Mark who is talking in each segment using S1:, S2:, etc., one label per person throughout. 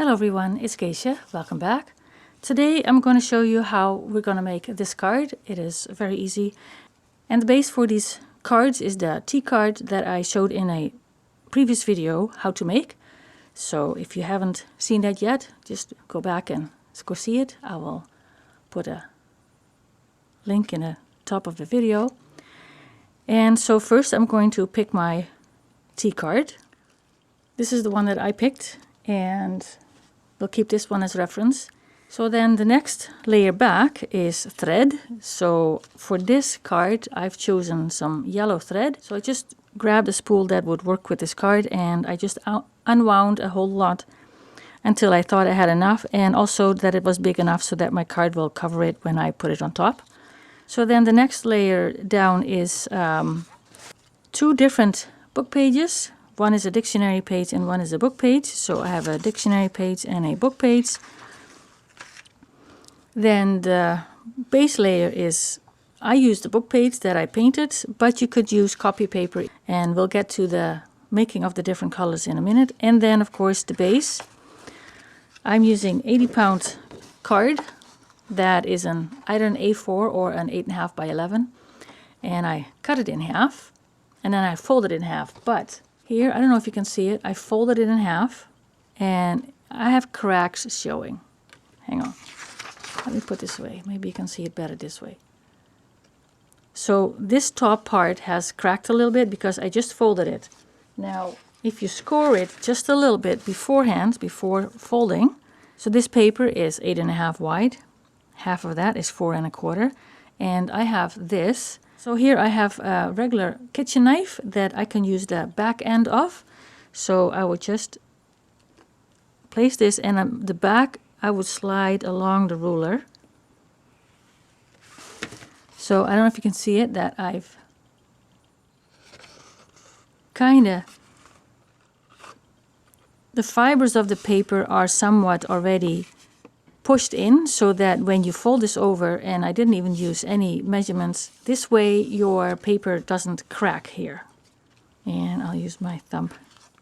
S1: Hello everyone, it's Geisha. Welcome back. Today I'm going to show you how we're going to make this card. It is very easy. And the base for these cards is the T card that I showed in a previous video how to make. So if you haven't seen that yet, just go back and go see it. I will put a link in the top of the video. And so first I'm going to pick my T card. This is the one that I picked, and we'll keep this one as reference. So then the next layer back is thread. So for this card I've chosen some yellow thread. So I just grabbed a spool that would work with this card, and I just unwound a whole lot until I thought I had enough, and also that it was big enough so that my card will cover it when I put it on top. So then the next layer down is two different book pages. One is a dictionary page and one is a book page. So I have a dictionary page and a book page. Then the base layer is, I used the book page that I painted, but you could use copy paper, and we'll get to the making of the different colors in a minute. And then of course the base. I'm using 80-pound card that is either an A4 or an 8.5 by 11. And I cut it in half and then I fold it in half. But here, I don't know if you can see it, I folded it in half and I have cracks showing. Hang on. Let me put this away. Maybe you can see it better this way. So this top part has cracked a little bit because I just folded it. Now, if you score it just a little bit beforehand, before folding, so this paper is 8.5 wide. Half of that is 4 1/4. And I have this. So here I have a regular kitchen knife that I can use the back end of. So I would just place this, and the back I would slide along the ruler. So I don't know if you can see it, that I've the fibers of the paper are somewhat already pushed in, so that when you fold this over, and I didn't even use any measurements, this way your paper doesn't crack here. And I'll use my thumb.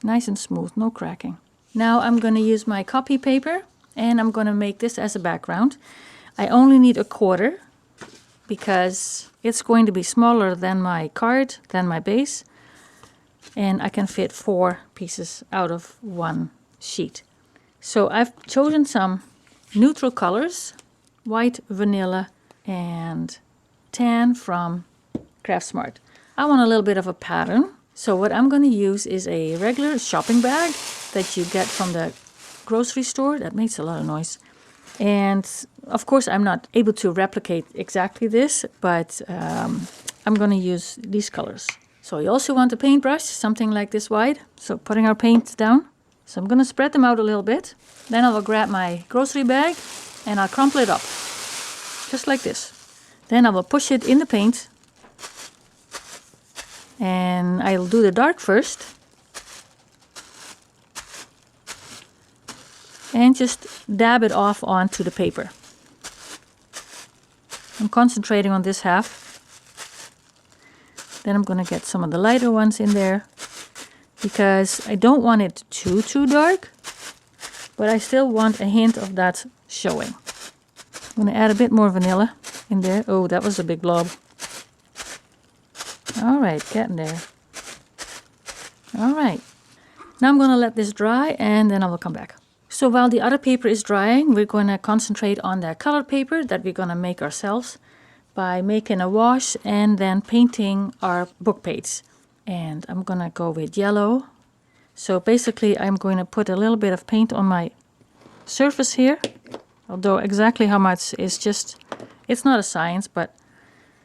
S1: Nice and smooth, no cracking. Now I'm going to use my copy paper, and I'm going to make this as a background. I only need 1/4 because it's going to be smaller than my card, than my base, and I can fit 4 pieces out of one sheet. So I've chosen some neutral colors, white, vanilla, and tan from Craftsmart. I want a little bit of a pattern. So what I'm going to use is a regular shopping bag that you get from the grocery store. That makes a lot of noise. And of course I'm not able to replicate exactly this, but I'm going to use these colors. So you also want a paintbrush, something like this wide. So putting our paint down. So I'm going to spread them out a little bit. Then I will grab my grocery bag and I'll crumple it up. Just like this. Then I will push it in the paint. And I'll do the dark first. And just dab it off onto the paper. I'm concentrating on this half. Then I'm going to get some of the lighter ones in there, because I don't want it too dark, but I still want a hint of that showing. I'm going to add a bit more vanilla in there. Oh, that was a big blob. All right, getting there. All right. Now I'm going to let this dry, and then I will come back. So while the other paper is drying, we're going to concentrate on the colored paper that we're going to make ourselves by making a wash and then painting our book page. And I'm going to go with yellow. So basically I'm going to put a little bit of paint on my surface here. Although exactly how much is just, it's not a science, but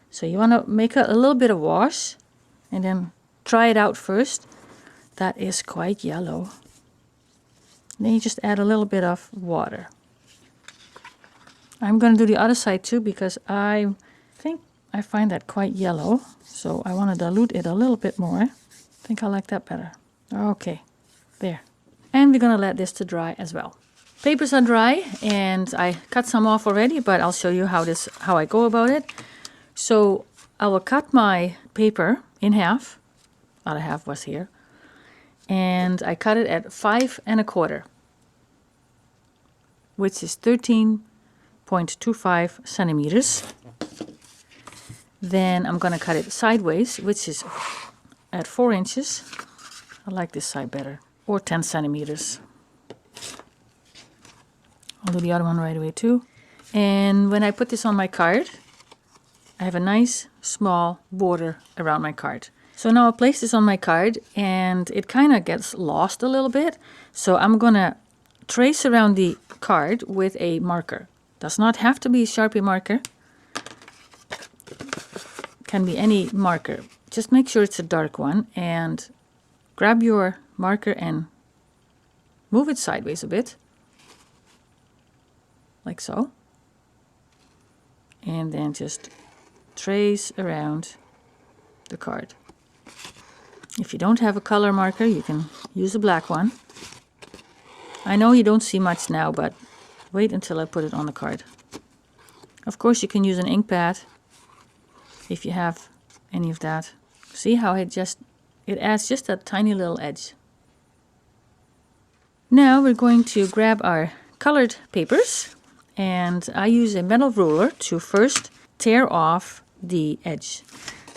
S1: so you want to make a little bit of wash and then try it out first. That is quite yellow. Then you just add a little bit of water. I'm going to do the other side too, because I think I find that quite yellow. So I want to dilute it a little bit more. I think I like that better. Okay, there. And we're going to let this to dry as well. Papers are dry, and I cut some off already, but I'll show you how I go about it. So I will cut my paper in half. Other half was here. And I cut it at 5 1/4. which is 13.25 centimeters. Then I'm going to cut it sideways, which is at 4 inches. I like this side better. Or 10 centimeters. I'll do the other one right away too. And when I put this on my card, I have a nice small border around my card. So now I place this on my card and it kind of gets lost a little bit. So I'm going to trace around the card with a marker. Does not have to be a Sharpie marker. Can be any marker. Just make sure it's a dark one and grab your marker and move it sideways a bit. Like so. And then just trace around the card. If you don't have a color marker, you can use a black one. I know you don't see much now, but wait until I put it on the card. Of course, you can use an ink pad if you have any of that. See how it adds just a tiny little edge. Now we're going to grab our colored papers, and I use a metal ruler to first tear off the edge.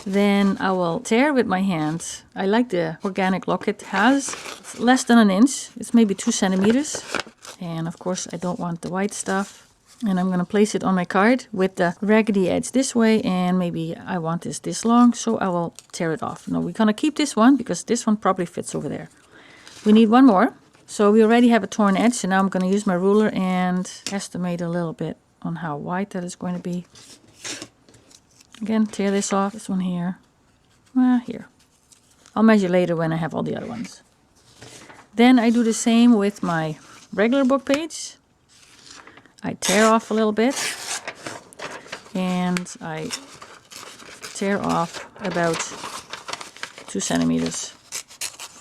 S1: Then I will tear with my hand. I like the organic look it has. It's less than an inch. It's maybe 2 centimeters. And of course I don't want the white stuff. And I'm going to place it on my card with the raggedy edge this way. And maybe I want this long, so I will tear it off. No, we're going to keep this one because this one probably fits over there. We need one more. So we already have a torn edge. So now I'm going to use my ruler and estimate a little bit on how wide that is going to be. Again, tear this off. This one here. Here. I'll measure later when I have all the other ones. Then I do the same with my regular book page. I tear off a little bit. And I tear off about 2 centimeters.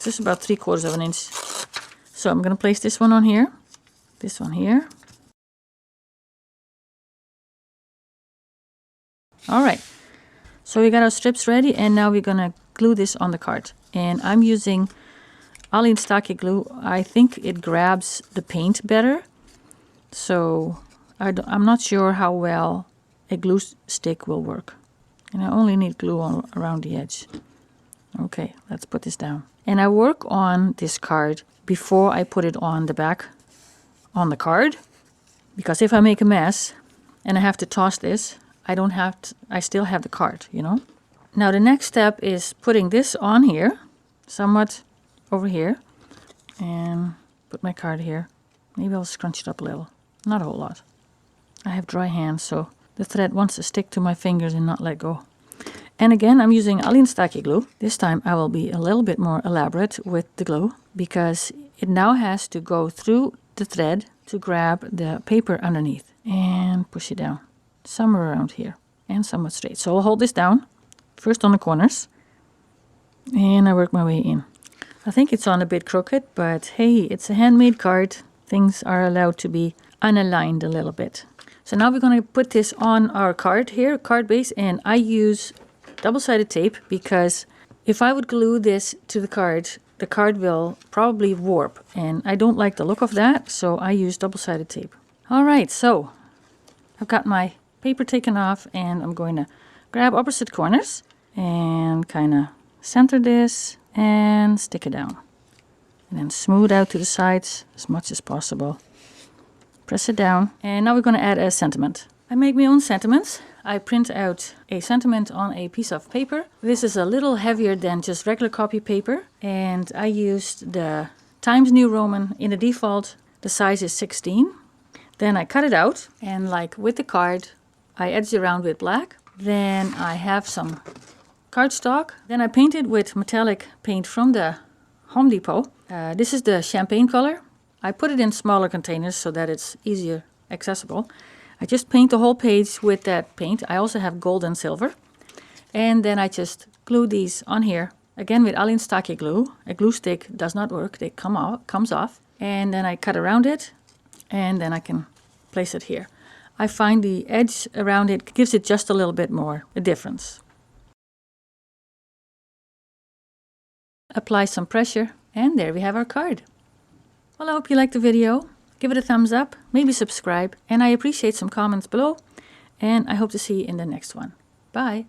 S1: Just about 3/4 of an inch. So I'm going to place this one on here. This one here. All right, so we got our strips ready, and now we're gonna glue this on the card. And I'm using Allinstake glue. I think it grabs the paint better. So I'm not sure how well a glue stick will work. And I only need glue around the edge. Okay, let's put this down. And I work on this card before I put it on the back on the card. Because if I make a mess and I have to toss this, I still have the card, you know. Now the next step is putting this on here, somewhat over here, and put my card here. Maybe I'll scrunch it up a little, not a whole lot. I have dry hands, so the thread wants to stick to my fingers and not let go. And again, I'm using Allinstake glue. This time I will be a little bit more elaborate with the glue because it now has to go through the thread to grab the paper underneath and push it down. Somewhere around here and somewhat straight. So I'll hold this down first on the corners and I work my way in. I think it's on a bit crooked, but hey, it's a handmade card. Things are allowed to be unaligned a little bit. So now we're going to put this on our card here, card base, and I use double-sided tape because if I would glue this to the card will probably warp, and I don't like the look of that, so I use double-sided tape. All right, so I've got my paper taken off, and I'm going to grab opposite corners and kind of center this and stick it down. And then smooth out to the sides as much as possible. Press it down, and now we're going to add a sentiment. I make my own sentiments. I print out a sentiment on a piece of paper. This is a little heavier than just regular copy paper, and I used the Times New Roman. In the default, the size is 16. Then I cut it out, and like with the card, I edge around with black. Then I have some cardstock. Then I paint it with metallic paint from the Home Depot. This is the champagne color. I put it in smaller containers so that it's easier accessible. I just paint the whole page with that paint. I also have gold and silver. And then I just glue these on here. Again with Allinstake glue. A glue stick does not work. It comes off. And then I cut around it. And then I can place it here. I find the edge around it gives it just a little bit more a difference. Apply some pressure, and there we have our card. Well, I hope you liked the video. give it a thumbs up, maybe subscribe, and I appreciate some comments below, and I hope to see you in the next one. Bye!